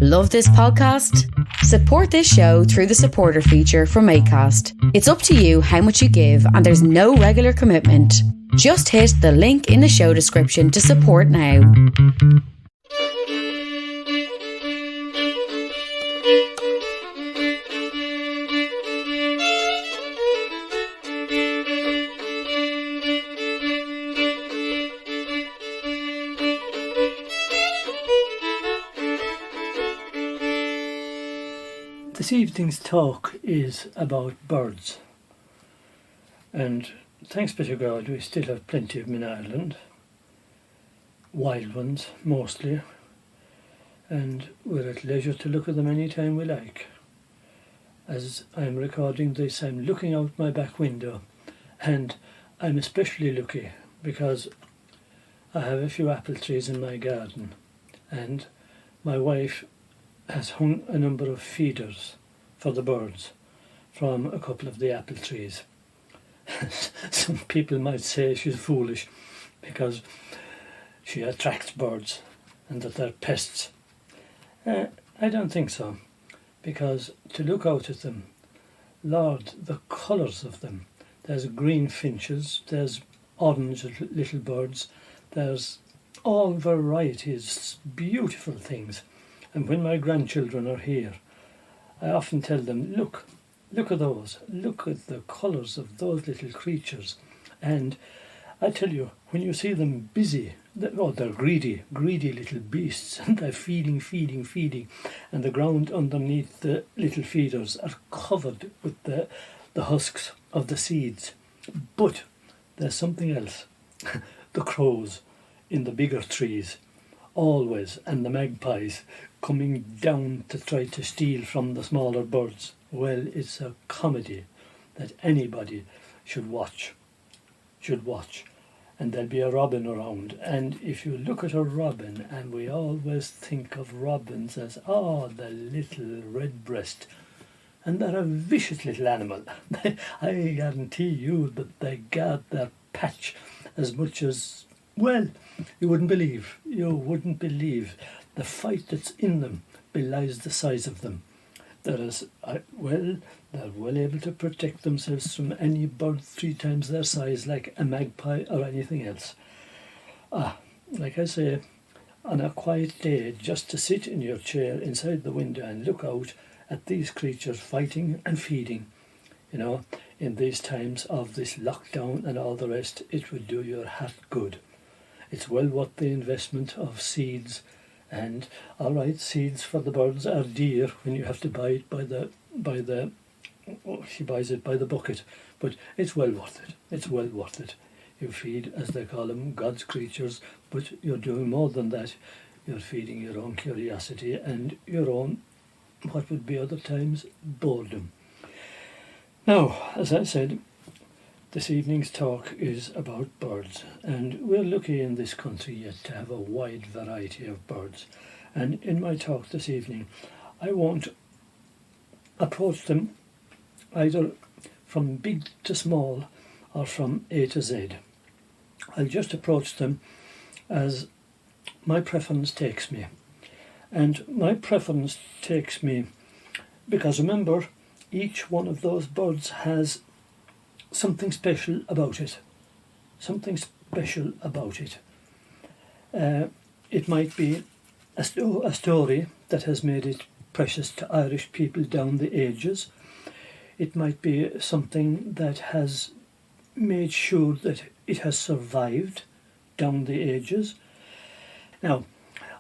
Love this podcast? Support this show through the supporter feature from Acast. It's up to you how much you give and there's no regular commitment. Just hit the link in the show description to support now. This evening's talk is about birds, and thanks be to God we still have plenty of them in Ireland, wild ones mostly, and we're at leisure to look at them any time we like. As I'm recording this, I'm looking out my back window, and I'm especially lucky because I have a few apple trees in my garden, and my wife has hung a number of feeders for the birds from a couple of the apple trees. Some people might say she's foolish because she attracts birds and that they're pests. I don't think so, because to look out at them, Lord, the colours of them. There's green finches, there's orange little birds, there's all varieties, beautiful things. And when my grandchildren are here, I often tell them, look at those, look at the colours of those little creatures. And I tell you, when you see them busy, they're greedy little beasts, and they're feeding, and the ground underneath the little feeders are covered with the husks of the seeds. But there's something else. The crows in the bigger trees, always, and the magpies coming down to try to steal from the smaller birds. Well, it's a comedy that anybody should watch. And there'll be a robin around, and if you look at a robin, and we always think of robins as, the little redbreast, and they're a vicious little animal. I guarantee you that they guard their patch as much as, well, you wouldn't believe the fight that's in them belies the size of them. They're well able to protect themselves from any bird 3 times their size, like a magpie or anything else. Like I say, on a quiet day, just to sit in your chair inside the window and look out at these creatures fighting and feeding, in these times of this lockdown and all the rest, it would do your heart good. It's well worth the investment of seeds. And all right, seeds for the birds are dear when you have to buy it she buys it by the bucket, but it's well worth it. You feed, as they call them, God's creatures, but you're doing more than that. You're feeding your own curiosity and your own, what would be other times, boredom. Now, as I said, this evening's talk is about birds, and we're lucky in this country yet to have a wide variety of birds. And in my talk this evening, I won't approach them either from big to small or from A to Z. I'll just approach them as my preference takes me. And my preference takes me because, remember, each one of those birds has something special about it. It might be a story that has made it precious to Irish people down the ages. It might be something that has made sure that it has survived down the ages. Now,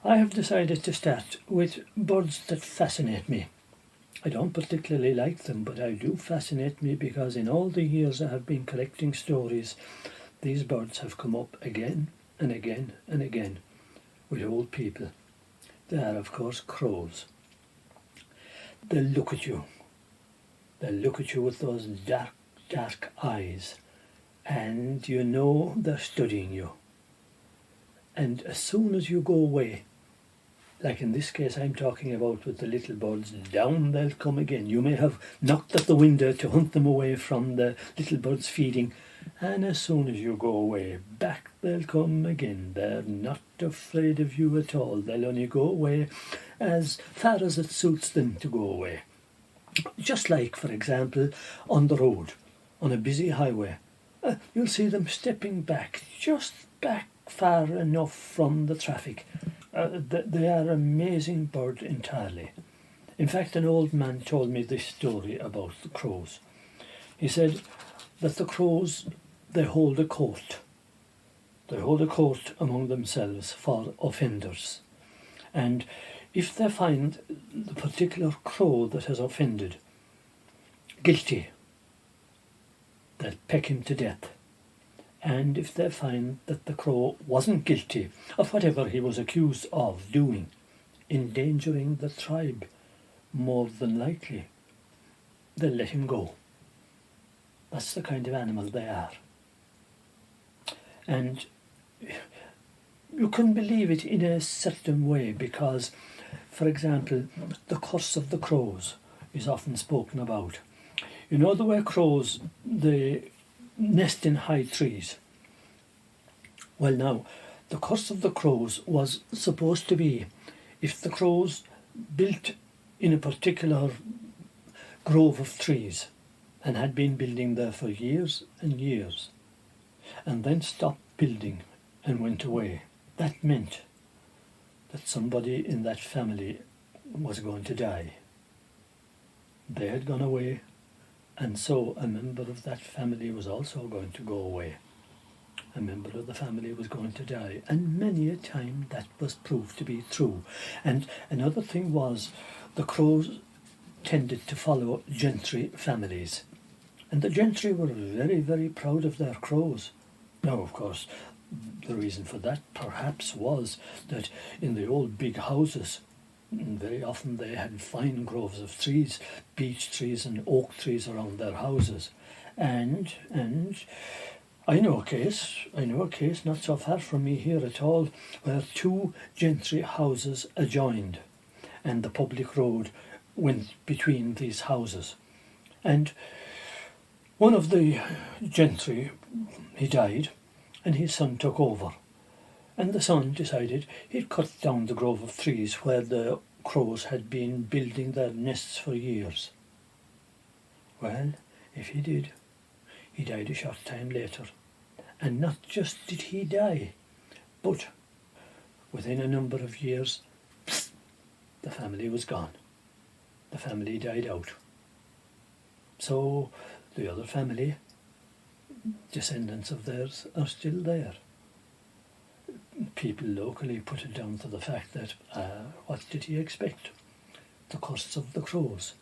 I have decided to start with birds that fascinate me. I don't particularly like them, but I do fascinate me because in all the years I have been collecting stories, these birds have come up again and again and again with old people. They are, of course, crows. They look at you. They look at you with those dark eyes, and you know they're studying you. And as soon as you go away, like in this case I'm talking about with the little birds, down they'll come again. You may have knocked at the window to hunt them away from the little birds feeding, And as soon as you go away, back they'll come again. They're not afraid of you at all. They'll only go away as far as it suits them to go away. Just like, for example, on the road, on a busy highway, you'll see them stepping back, just back far enough from the traffic. They are an amazing bird entirely. In fact, an old man told me this story about the crows. He said that the crows, they hold a court. They hold a court among themselves for offenders. And if they find the particular crow that has offended guilty, they'll peck him to death. And if they find that the crow wasn't guilty of whatever he was accused of doing, endangering the tribe, more than likely, they'll let him go. That's the kind of animal they are. And you can believe it in a certain way because, for example, the curse of the crows is often spoken about. You know the way crows, they nest in high trees. Well now, the curse of the crows was supposed to be if the crows built in a particular grove of trees and had been building there for years and years and then stopped building and went away, that meant that somebody in that family was going to die. They had gone away, and so a member of that family was also going to go away. A member of the family was going to die, and many a time that was proved to be true. And another thing was, the crows tended to follow gentry families, and the gentry were very, very proud of their crows. Now, of course, the reason for that perhaps was that in the old big houses, very often they had fine groves of trees, beech trees and oak trees around their houses. And I know a case not so far from me here at all, where two gentry houses adjoined, and the public road went between these houses. And one of the gentry, he died, and his son took over. And the son decided he'd cut down the grove of trees where the crows had been building their nests for years. Well, if he did, he died a short time later. And not just did he die, but within a number of years, the family was gone. The family died out. So the other family, descendants of theirs, are still there. People locally put it down to the fact that, what did he expect? The curse of the crows.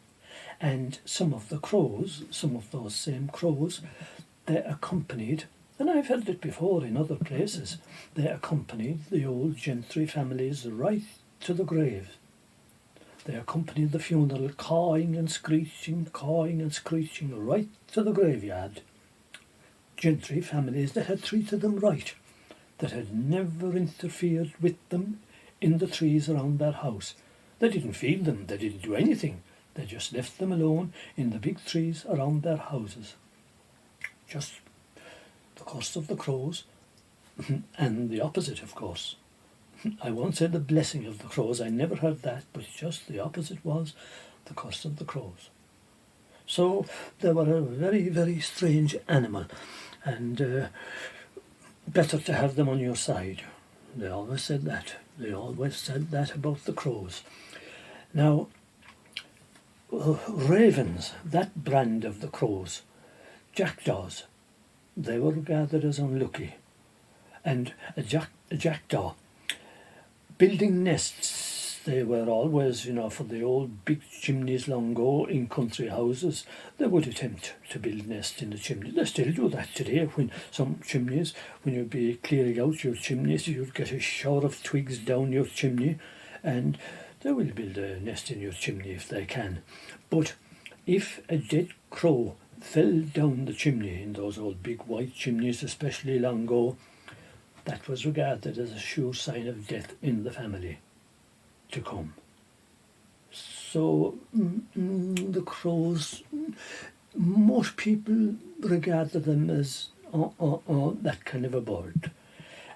And some of those same crows, they accompanied, and I've heard it before in other places, they accompanied the old gentry families right to the grave. They accompanied the funeral, cawing and screeching right to the graveyard. Gentry families that had treated them right, that had never interfered with them in the trees around their house. They didn't feed them, they didn't do anything. They just left them alone in the big trees around their houses. Just the curse of the crows, and the opposite, of course. I won't say the blessing of the crows, I never heard that, but just the opposite was the curse of the crows. So they were a very, very strange animal, and better to have them on your side. They always said that. They always said that about the crows. Now, ravens, that brand of the crows, jackdaws, they were regarded as unlucky. And a jackdaw, building nests, they were always, for the old big chimneys long ago in country houses, they would attempt to build nests in the chimney. They still do that today. When some chimneys, when you'd be clearing out your chimneys, you'd get a shower of twigs down your chimney, and they will build a nest in your chimney if they can. But if a dead crow fell down the chimney, in those old big white chimneys, especially long ago, that was regarded as a sure sign of death in the family to come. So the crows, most people regarded them as that kind of a bird.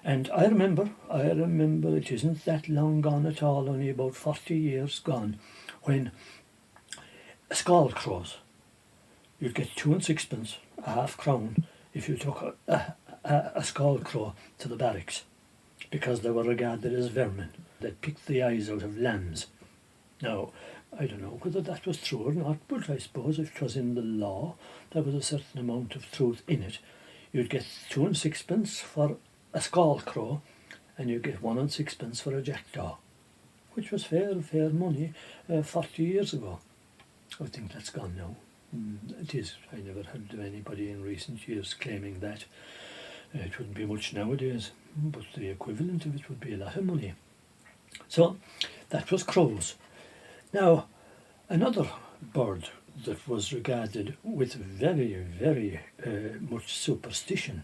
And I remember, it isn't that long gone at all, only about 40 years gone, when scald crows, you'd get 2 and sixpence, a half crown, if you took a scald crow to the barracks, because they were regarded as vermin. They'd pick the eyes out of lambs. Now, I don't know whether that was true or not, but I suppose if it was in the law, there was a certain amount of truth in it. You'd get 2 and sixpence for a scald crow, and you'd get 1 and sixpence for a jackdaw, which was fair money 40 years ago. I think that's gone now. It is. I never heard of anybody in recent years claiming that. It wouldn't be much nowadays, but the equivalent of it would be a lot of money. So that was crows. Now, another bird that was regarded with very, very much superstition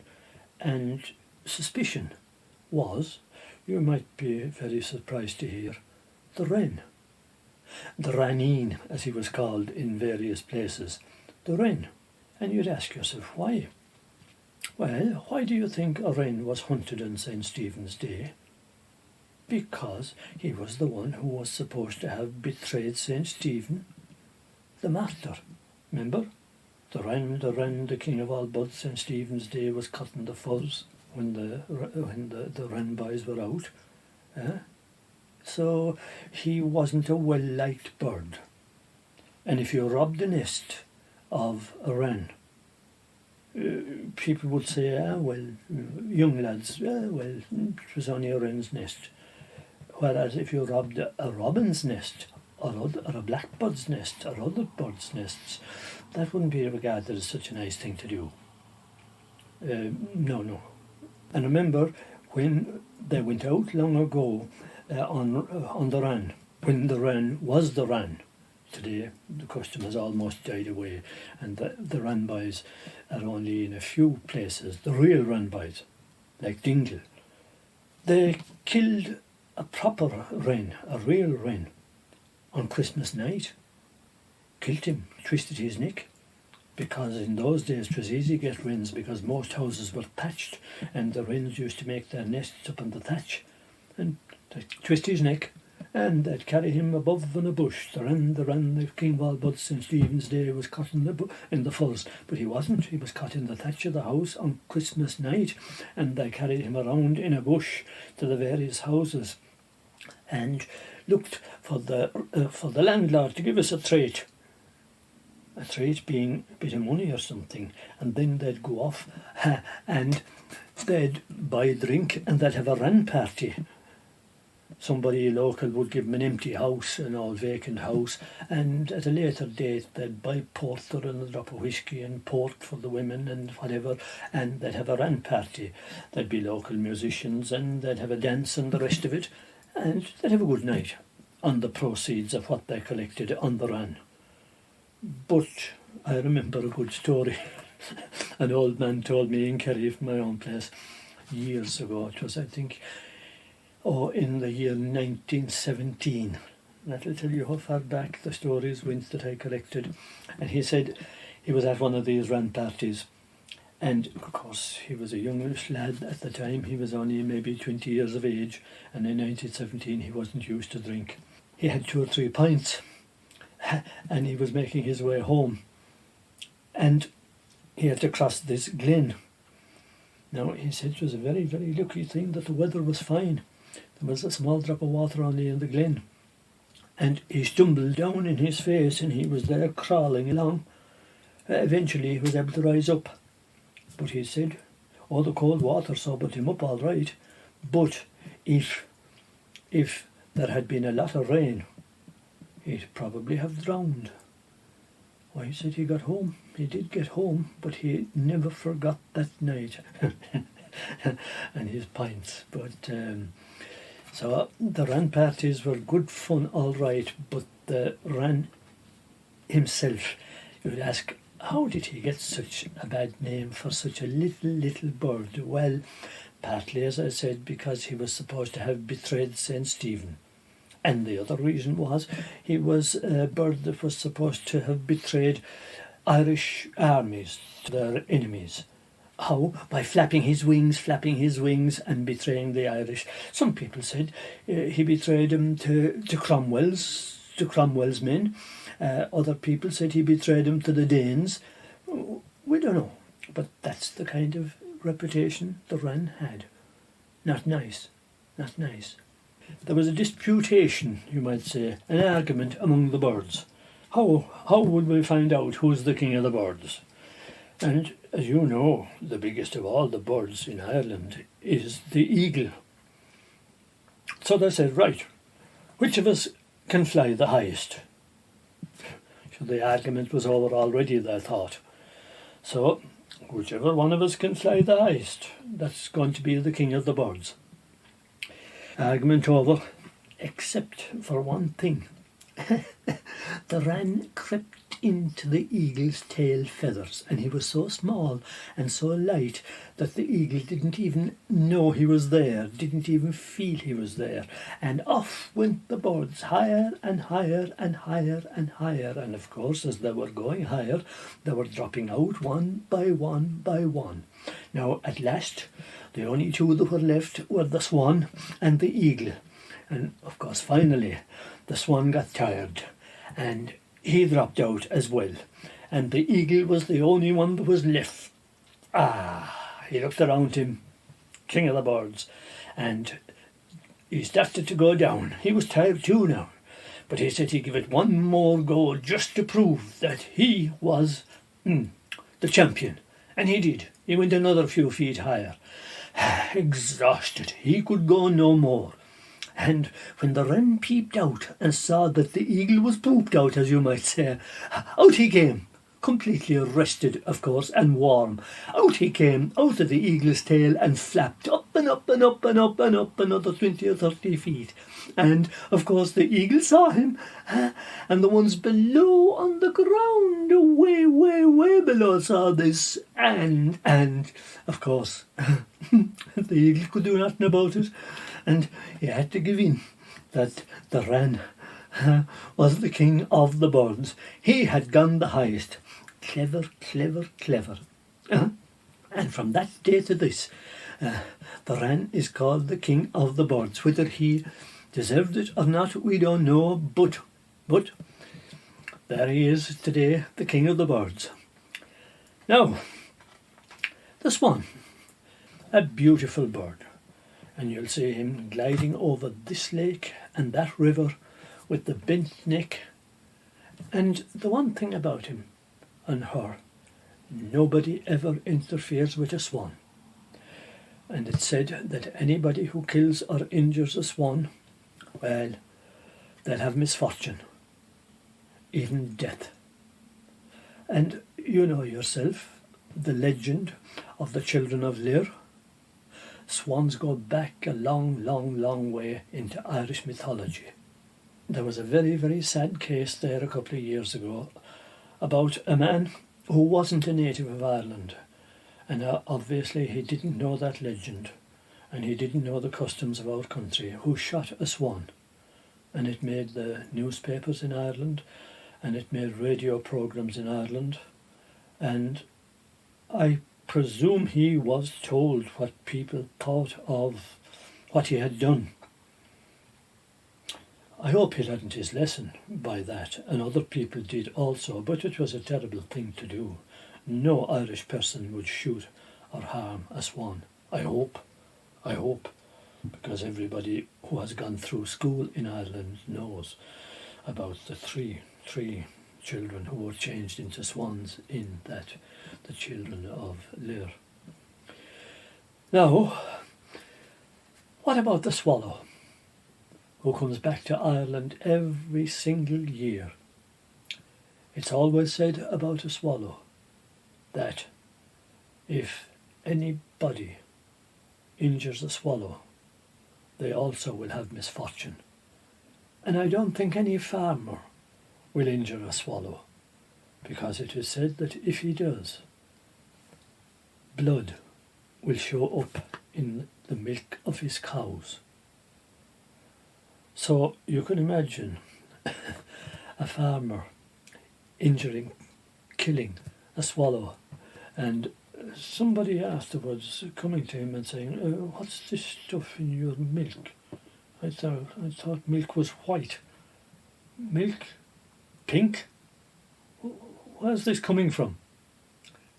and suspicion was, you might be very surprised to hear, the wren. The raneen, as he was called in various places, the wren. And you'd ask yourself, why? Well, why do you think a wren was hunted on St. Stephen's Day? Because he was the one who was supposed to have betrayed St. Stephen, the martyr. Remember? The wren, the king of all birds, St. Stephen's Day was cutting the fuzz when the wren boys were out. So he wasn't a well-liked bird. And if you robbed a nest of a wren, people would say, young lads, it was only a wren's nest. Whereas if you robbed a robin's nest, or a blackbird's nest, or other birds' nests, that wouldn't be regarded as such a nice thing to do. No. And remember, when they went out long ago on the wren, when the wren was the wren, today the custom has almost died away, and the wren boys are only in a few places, the real wren boys, like Dingle. They killed a proper wren, a real wren, on Christmas night. Killed him, twisted his neck, because in those days it was easy to get wrens because most houses were thatched, and the wrens used to make their nests up on the thatch, and they'd twist his neck, and they'd carry him above in a bush. The wren, the king of all birds, St. Stephen's Day, was caught in the fuzz, but he wasn't. He was caught in the thatch of the house on Christmas night, and they carried him around in a bush to the various houses, and looked for the landlord to give us a treat being a bit of money or something, and then they'd go off and they'd buy a drink and they'd have a wren party. Somebody local would give them an empty house, an all vacant house, and at a later date they'd buy porter and a drop of whiskey and port for the women and whatever, and they'd have a wren party. There'd be local musicians and they'd have a dance and the rest of it, and they'd have a good night on the proceeds of what they collected on the wren. But I remember a good story. An old man told me in Kerry from my own place years ago. It was, I think, in the year 1917. That'll tell you how far back the stories went that I collected. And he said he was at one of these wren parties. And of course, he was a youngish lad at the time. He was only maybe 20 years of age. And in 1917, he wasn't used to drink. He had 2 or 3 pints. And he was making his way home. And he had to cross this glen. Now, he said it was a very, very lucky thing that the weather was fine. There was a small drop of water only in the glen. And he stumbled down in his face and he was there crawling along. Eventually he was able to rise up. But he said, the cold water sobered him up all right. But if there had been a lot of rain, he'd probably have drowned. Well, he said he got home. He did get home, but he never forgot that night and his pints. But so the wren parties were good fun, all right. But the wren himself, you would ask, how did he get such a bad name for such a little bird? Well, partly, as I said, because he was supposed to have betrayed St. Stephen. And the other reason was he was a bird that was supposed to have betrayed Irish armies to their enemies. How? By flapping his wings and betraying the Irish. Some people said he betrayed them to Cromwell's men. Other people said he betrayed them to the Danes. We don't know. But that's the kind of reputation the wren had. Not nice. Not nice. There was a disputation, you might say, an argument among the birds. How would we find out who's the king of the birds? And as you know, the biggest of all the birds in Ireland is the eagle. So they said, right, which of us can fly the highest? So the argument was over already, they thought. So whichever one of us can fly the highest, that's going to be the king of the birds. Argument over, except for one thing. The wren crept into the eagle's tail feathers, and he was so small and so light that the eagle didn't even know he was there, didn't even feel he was there. And off went the birds, higher and higher and higher and higher. And of course, as they were going higher, they were dropping out one by one by one. Now, at last, the only two that were left were the swan and the eagle. And of course, finally, the swan got tired and he dropped out as well. And the eagle was the only one that was left. He looked around him, king of the birds, and he started to go down. He was tired too now, but he said he'd give it one more go just to prove that he was the champion. And he did. He went another few feet higher. Exhausted, he could go no more. And when the wren peeped out and saw that the eagle was pooped out, as you might say, out he came, completely rested, of course, and warm. Out he came, out of the eagle's tail, and flapped up and up and up and up and up another 20 or 30 feet. And, of course, the eagle saw him, and the ones below on the ground, way, way, way below, saw this. And of course, the eagle could do nothing about it. And he had to give in that the wren was the king of the birds. He had gone the highest. Clever, clever, clever. And from that day to this, the wren is called the king of the birds. Whether he deserved it or not, we don't know, but there he is today, the king of the birds. Now, the swan, a beautiful bird. And you'll see him gliding over this lake and that river with the bent neck. And the one thing about him and her, nobody ever interferes with a swan. And it's said that anybody who kills or injures a swan, well, they'll have misfortune, even death. And you know yourself the legend of the children of Lir. Swans go back a long, long, long way into Irish mythology. There was a very, very sad case there a couple of years ago about a man who wasn't a native of Ireland. And obviously he didn't know that legend, and he didn't know the customs of our country, who shot a swan. And it made the newspapers in Ireland, and it made radio programmes in Ireland. And I presume he was told what people thought of what he had done. I hope he learned his lesson by that, and other people did also, but it was a terrible thing to do. No Irish person would shoot or harm a swan. I hope, because everybody who has gone through school in Ireland knows about the three children who were changed into swans in that, the children of Lir. Now, what about the swallow, who comes back to Ireland every single year? It's always said about a swallow that if anybody injures a swallow, they also will have misfortune. And I don't think any farmer will injure a swallow, because it is said that if he does, blood will show up in the milk of his cows. So you can imagine a farmer killing a swallow, and somebody afterwards coming to him and saying, what's this stuff in your milk? I thought milk was white. Milk? Pink? Where's this coming from?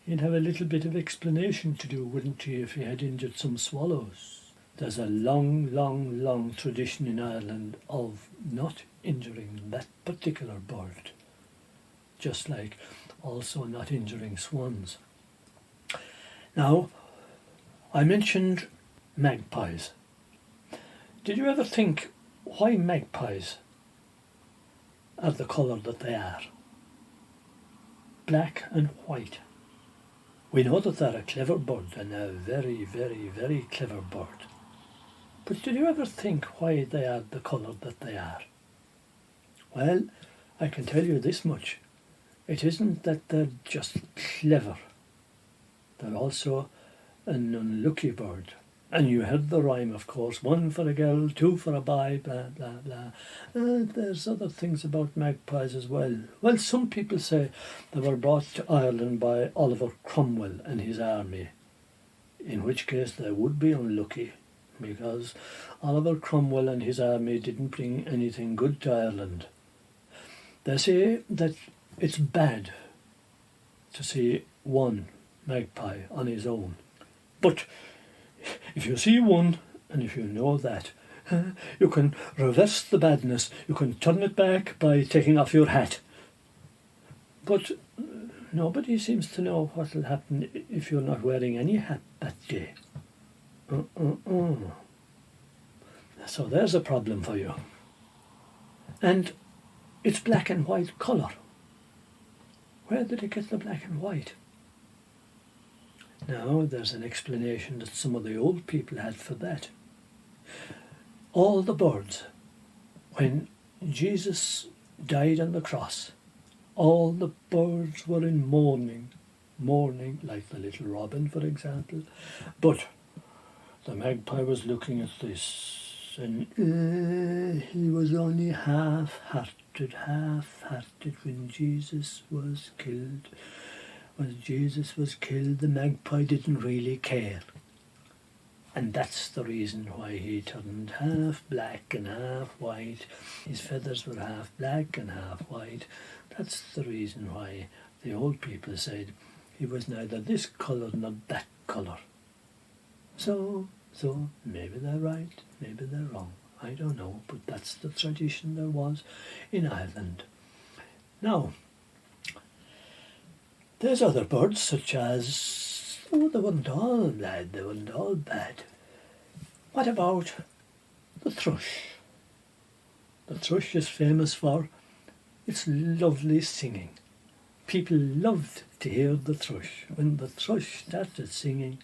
He'd have a little bit of explanation to do, wouldn't he, if he had injured some swallows? There's a long, long, long tradition in Ireland of not injuring that particular bird, just like also not injuring swans. Now, I mentioned magpies. Did you ever think why magpies are the colour that they are? Black and white. We know that they're a clever bird, and a very, very, very clever bird. But did you ever think why they are the colour that they are? Well, I can tell you this much. It isn't that they're just clever. They're also an unlucky bird. And you heard the rhyme, of course, 1 for a girl, 2 for a boy, blah, blah, blah. There's other things about magpies as well. Well, some people say they were brought to Ireland by Oliver Cromwell and his army, in which case they would be unlucky, because Oliver Cromwell and his army didn't bring anything good to Ireland. They say that it's bad to see one magpie on his own. But if you see one, and if you know that, you can reverse the badness. You can turn it back by taking off your hat. But nobody seems to know what will happen if you're not wearing any hat that day. So there's a problem for you. And it's black and white colour. Where did it get the black and white? Now, there's an explanation that some of the old people had for that. All the birds, when Jesus died on the cross, all the birds were in mourning, like the little robin, for example. But the magpie was looking at this, and he was only half-hearted when Jesus was killed. When Jesus was killed, the magpie didn't really care. And that's the reason why he turned half black and half white. His feathers were half black and half white. That's the reason why the old people said he was neither this colour nor that colour. So maybe they're right, maybe they're wrong. I don't know, but that's the tradition there was in Ireland. Now, there's other birds such as, they weren't all bad, they weren't all bad. What about the thrush? The thrush is famous for its lovely singing. People loved to hear the thrush. When the thrush started singing,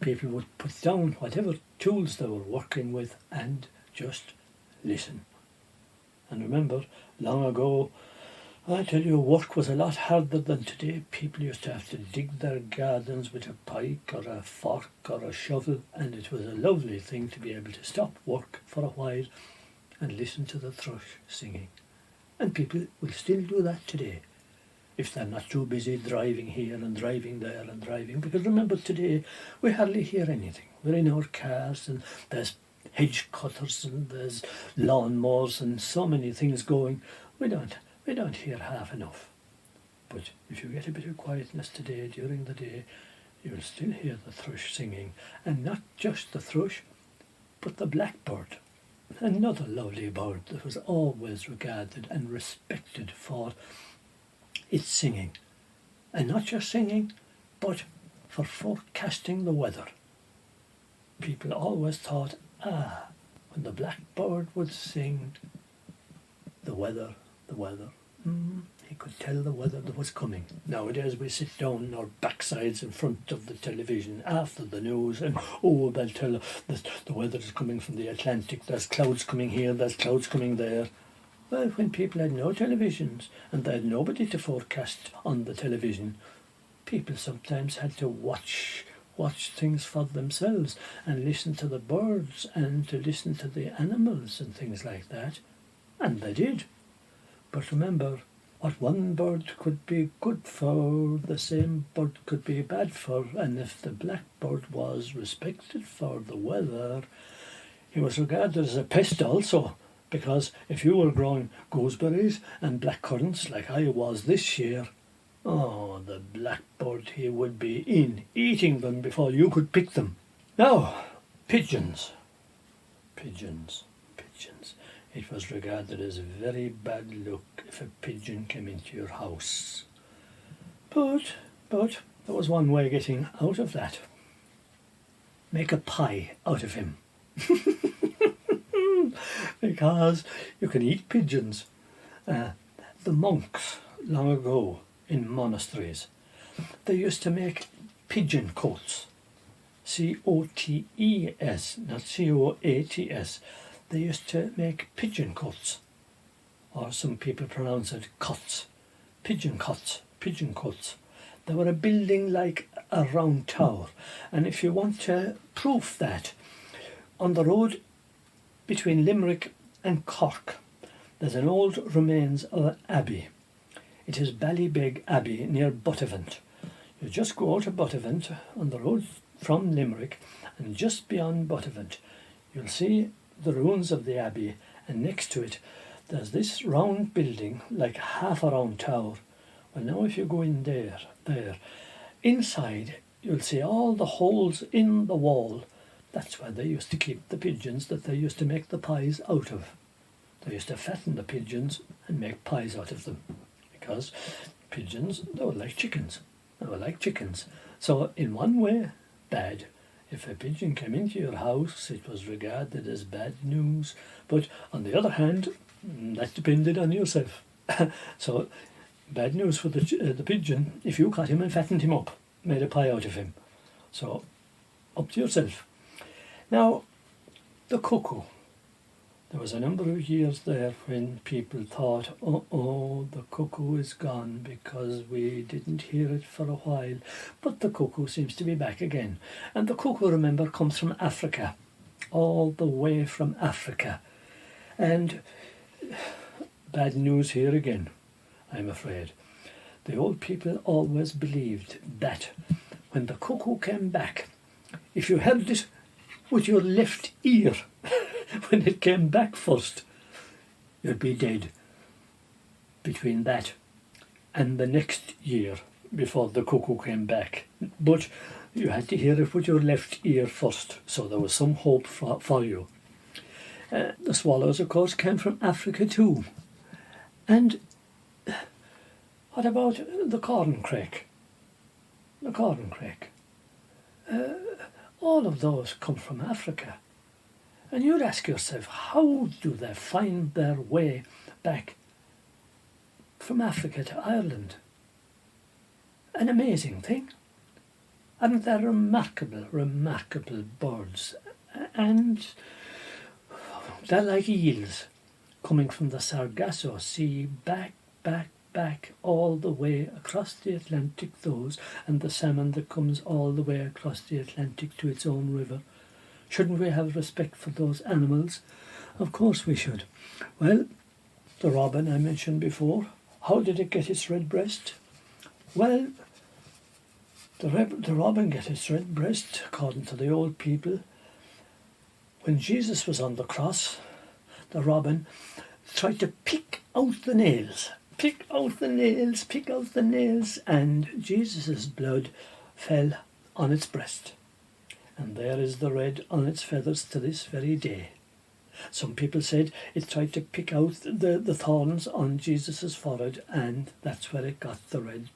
people would put down whatever tools they were working with and just listen. And remember, long ago, I tell you, work was a lot harder than today. People used to have to dig their gardens with a pike or a fork or a shovel, and it was a lovely thing to be able to stop work for a while and listen to the thrush singing. And people will still do that today, if they're not too busy driving here and driving there and driving. Because remember, today we hardly hear anything. We're in our cars, and there's hedge cutters and there's lawnmowers and so many things going. We don't hear half enough. But if you get a bit of quietness today, during the day, you'll still hear the thrush singing. And not just the thrush, but the blackbird. Another lovely bird that was always regarded and respected for its singing. And not just singing, but for forecasting the weather. People always thought, when the blackbird would sing, the weather. He could tell the weather that was coming. Nowadays we sit down on our backsides in front of the television after the news, and they'll tell us the weather is coming from the Atlantic, there's clouds coming here, there's clouds coming there. Well, when people had no televisions and they had nobody to forecast on the television, people sometimes had to watch things for themselves and listen to the birds and to listen to the animals and things like that. And they did. But remember, what one bird could be good for, the same bird could be bad for, and if the blackbird was respected for the weather, he was regarded as a pest also, because if you were growing gooseberries and blackcurrants like I was this year, oh, the blackbird, he would be in eating them before you could pick them. Now, pigeons. Pigeons. It was regarded as a very bad look if a pigeon came into your house. But there was one way of getting out of that. Make a pie out of him. Because you can eat pigeons. The monks, long ago, in monasteries, they used to make pigeon cotes. C-O-T-E-S, not C-O-A-T-S. They used to make pigeon cotes, or some people pronounce it cots, pigeon cots. They were a building like a round tower, and if you want to prove that, on the road between Limerick and Cork, there's an old remains of an abbey. It is Ballybeg Abbey near Buttevant. You just go out of Buttevant on the road from Limerick, and just beyond Buttevant, you'll see the ruins of the abbey, and next to it there's this round building like half a round tower. Well, now if you go in there, inside you'll see all the holes in the wall. That's where they used to keep the pigeons that they used to make the pies out of. They used to fatten the pigeons and make pies out of them, because pigeons, they were like chickens. So in one way, bad. If a pigeon came into your house, it was regarded as bad news. But on the other hand, that depended on yourself. So, bad news for the pigeon if you caught him and fattened him up, made a pie out of him. So, up to yourself. Now, the cuckoo. There was a number of years there when people thought, the cuckoo is gone because we didn't hear it for a while. But the cuckoo seems to be back again. And the cuckoo, remember, comes from Africa, all the way from Africa. And bad news here again, I'm afraid. The old people always believed that when the cuckoo came back, if you held it with your left ear, when it came back first, you'd be dead between that and the next year before the cuckoo came back. But you had to hear it with your left ear first, so there was some hope for you. The swallows, of course, came from Africa too. And what about the corncrake? All of those come from Africa. And you'd ask yourself, how do they find their way back from Africa to Ireland? An amazing thing. Aren't they remarkable birds? And they're like eels coming from the Sargasso Sea back all the way across the Atlantic, and the salmon that comes all the way across the Atlantic to its own river. Shouldn't we have respect for those animals? Of course we should. Well, the robin I mentioned before, how did it get its red breast? Well, the robin got its red breast, according to the old people. When Jesus was on the cross, the robin tried to pick out the nails, and Jesus' blood fell on its breast. And there is the red on its feathers to this very day. Some people said it tried to pick out the thorns on Jesus' forehead, and that's where it got the red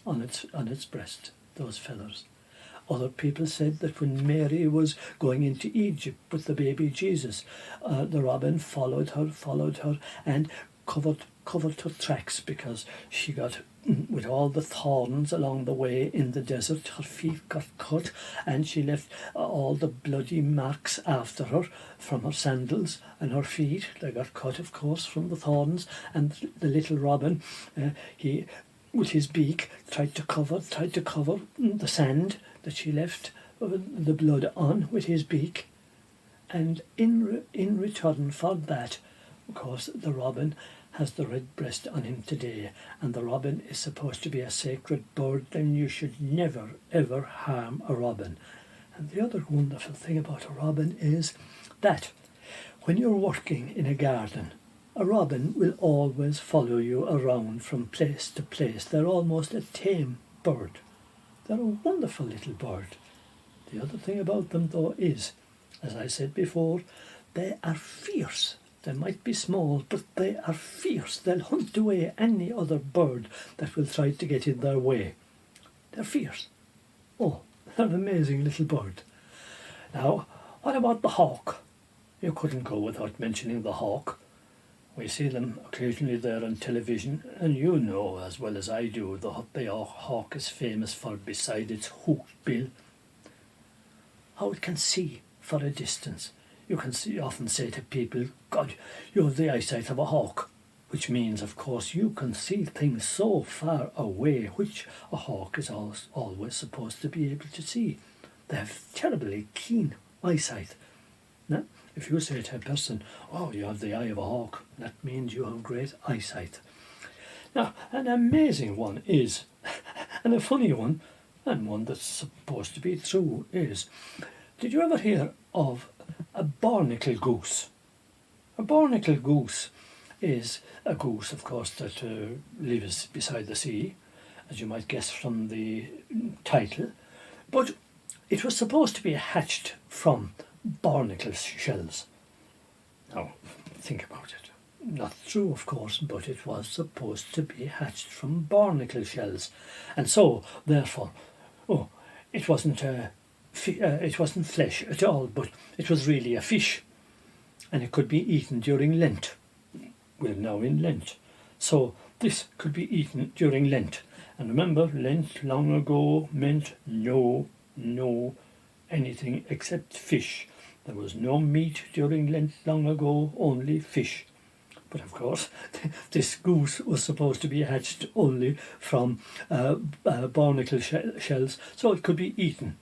on its breast, those feathers. Other people said that when Mary was going into Egypt with the baby Jesus, the robin followed her and covered her tracks, because she got, with all the thorns along the way in the desert, her feet got cut, and she left all the bloody marks after her from her sandals and her feet. They got cut, of course, from the thorns. And the little robin, he, with his beak, tried to cover the sand that she left the blood on with his beak. And in return for that, of course, the robin has the redbreast on him today, and the robin is supposed to be a sacred bird, then you should never ever harm a robin. And the other wonderful thing about a robin is that when you're working in a garden, a robin will always follow you around from place to place. They're almost a tame bird. They're a wonderful little bird. The other thing about them, though, is, as I said before, they are fierce. They might be small, but they are fierce. They'll hunt away any other bird that will try to get in their way. They're fierce. Oh, they're an amazing little bird. Now, what about the hawk? You couldn't go without mentioning the hawk. We see them occasionally there on television, and you know as well as I do the hawk is famous for, beside its hooked bill, how it can see for a distance. You can often say to people, God, you have the eyesight of a hawk, which means, of course, you can see things so far away, which a hawk is always supposed to be able to see. They have terribly keen eyesight. Now, if you say to a person, oh, you have the eye of a hawk, that means you have great eyesight. Now, an amazing one is, and a funny one, and one that's supposed to be true is, did you ever hear of a barnacle goose? A barnacle goose is a goose, of course, that lives beside the sea, as you might guess from the title, but it was supposed to be hatched from barnacle shells. Now, think about it. Not true, of course, but it was supposed to be hatched from barnacle shells, and so, therefore, it wasn't flesh at all, but it was really a fish, and it could be eaten during Lent. We're now in Lent, so this could be eaten during Lent. And remember, Lent long ago meant no anything except fish. There was no meat during Lent long ago, only fish. But of course, this goose was supposed to be hatched only from barnacle shells, so it could be eaten.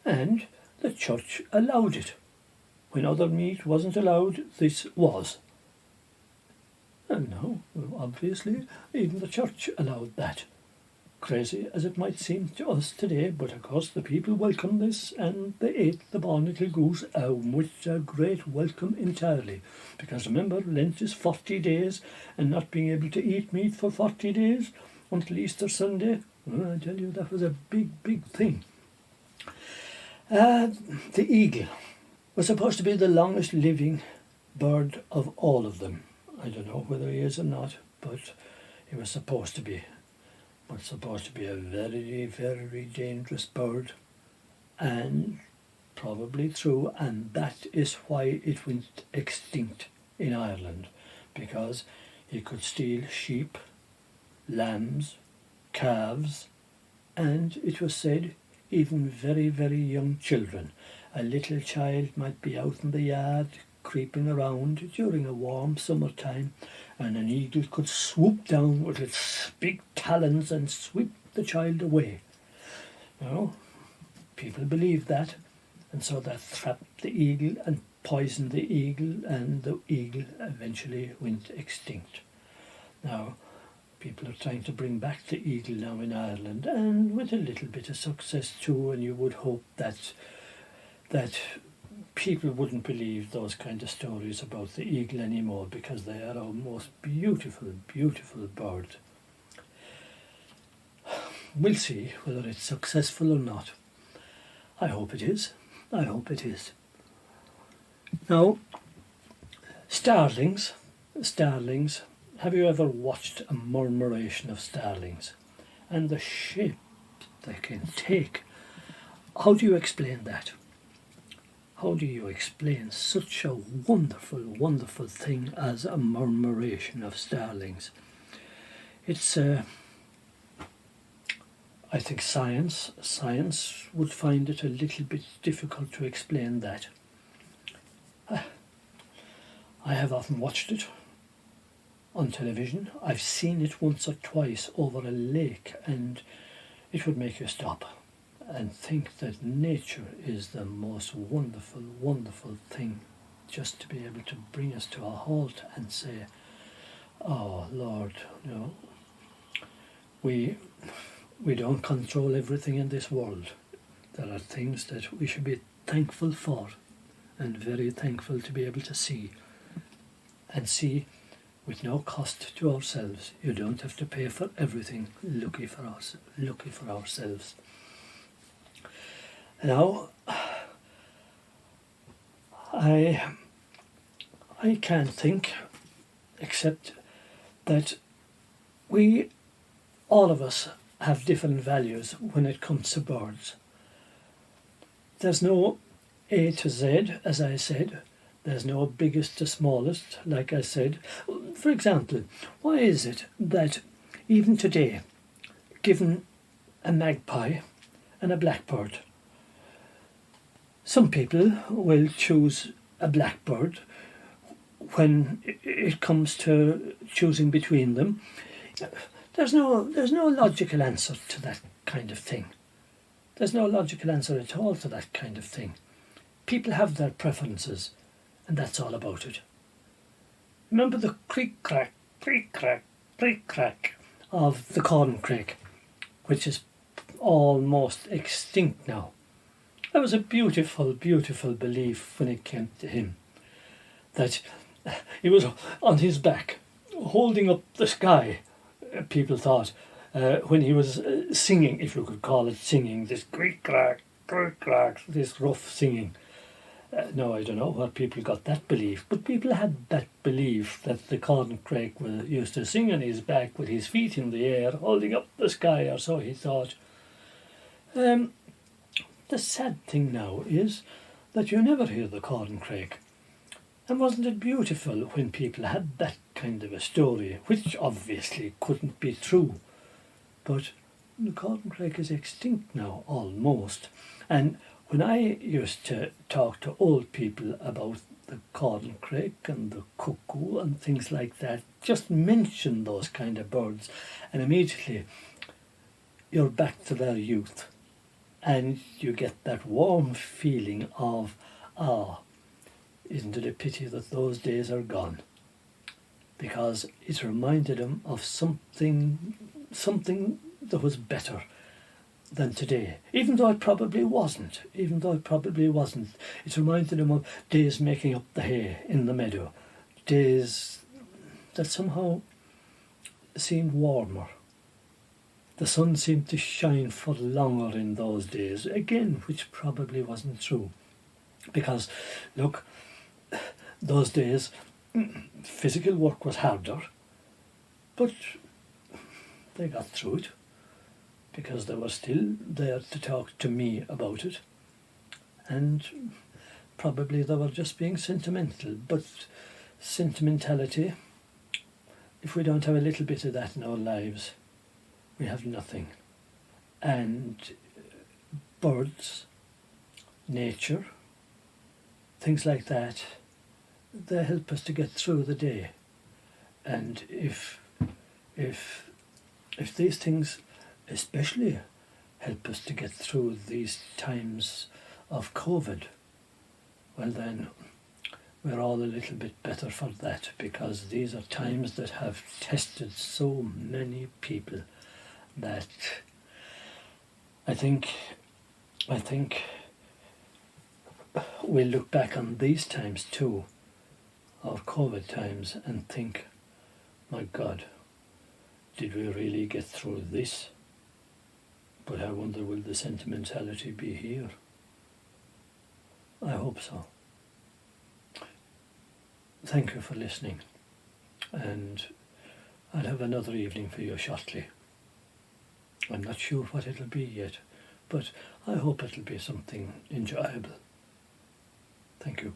And the church allowed it. When other meat wasn't allowed, this was. And now, obviously, even the church allowed that. Crazy as it might seem to us today, but of course the people welcomed this and they ate the barnacle goose with a great welcome entirely. Because remember, Lent is 40 days, and not being able to eat meat for 40 days until Easter Sunday, well, I tell you, that was a big thing. The eagle was supposed to be the longest living bird of all of them. I don't know whether he is or not, but he was supposed to be. But supposed to be a very dangerous bird, and probably true, and that is why it went extinct in Ireland, because he could steal sheep, lambs, calves, and it was said even very young children. A little child might be out in the yard creeping around during a warm summertime, and an eagle could swoop down with its big talons and sweep the child away. Now, people believed that, and so they trapped the eagle and poisoned the eagle, and the eagle eventually went extinct. Now, people are trying to bring back the eagle now in Ireland, and with a little bit of success too, and you would hope that people wouldn't believe those kind of stories about the eagle anymore, because they are our most beautiful bird. We'll see whether it's successful or not. I hope it is. Now, starlings. Have you ever watched a murmuration of starlings? And the shape they can take. How do you explain that? How do you explain such a wonderful thing as a murmuration of starlings? It's, I think science would find it a little bit difficult to explain that. I have often watched it on television. I've seen it once or twice over a lake, and it would make you stop and think that nature is the most wonderful thing, just to be able to bring us to a halt and say, Oh Lord, we don't control everything in this world. There are things that we should be thankful for, and very thankful to be able to see, and see with no cost to ourselves. You don't have to pay for everything. Lucky for us, lucky for ourselves. Now, I can't think except that we, all of us, have different values when it comes to birds. There's no A to Z, as I said. There's no biggest to smallest, like I said. For example, why is it that even today, given a magpie and a blackbird, some people will choose a blackbird when it comes to choosing between them? There's no logical answer to that kind of thing. There's no logical answer at all to that kind of thing. People have their preferences, and that's all about it. Remember the creak-crack, creak-crack, creak-crack of the corncrake, which is almost extinct now. That was a beautiful, beautiful belief when it came to him, that he was on his back, holding up the sky, people thought, when he was singing, if you could call it singing, this creak-crack, creak-crack, this rough singing. No, I don't know where people got that belief, but people had that belief that the corncrake used to sing on his back with his feet in the air, holding up the sky, or so he thought. The sad thing now is that you never hear the corncrake. And wasn't it beautiful when people had that kind of a story, which obviously couldn't be true? But the corncrake is extinct now, almost. And when I used to talk to old people about the corncrake and the cuckoo and things like that, just mention those kind of birds, and immediately you're back to their youth. And you get that warm feeling of, isn't it a pity that those days are gone? Because it reminded them of something that was better than today. Even though it probably wasn't. It reminded them of days making up the hay in the meadow. Days that somehow seemed warmer. The sun seemed to shine for longer in those days, again, which probably wasn't true. Because, look, those days, physical work was harder, but they got through it, because they were still there to talk to me about it. And probably they were just being sentimental, but sentimentality, if we don't have a little bit of that in our lives, we have nothing. And birds, nature, things like that, they help us to get through the day. And if these things especially help us to get through these times of COVID, well then we're all a little bit better for that, because these are times that have tested so many people that I think we'll look back on these times too, of COVID times, and think, my God, did we really get through this? But I wonder, will the sentimentality be here? I hope so. Thank you for listening, and I'll have another evening for you shortly. I'm not sure what it'll be yet, but I hope it'll be something enjoyable. Thank you.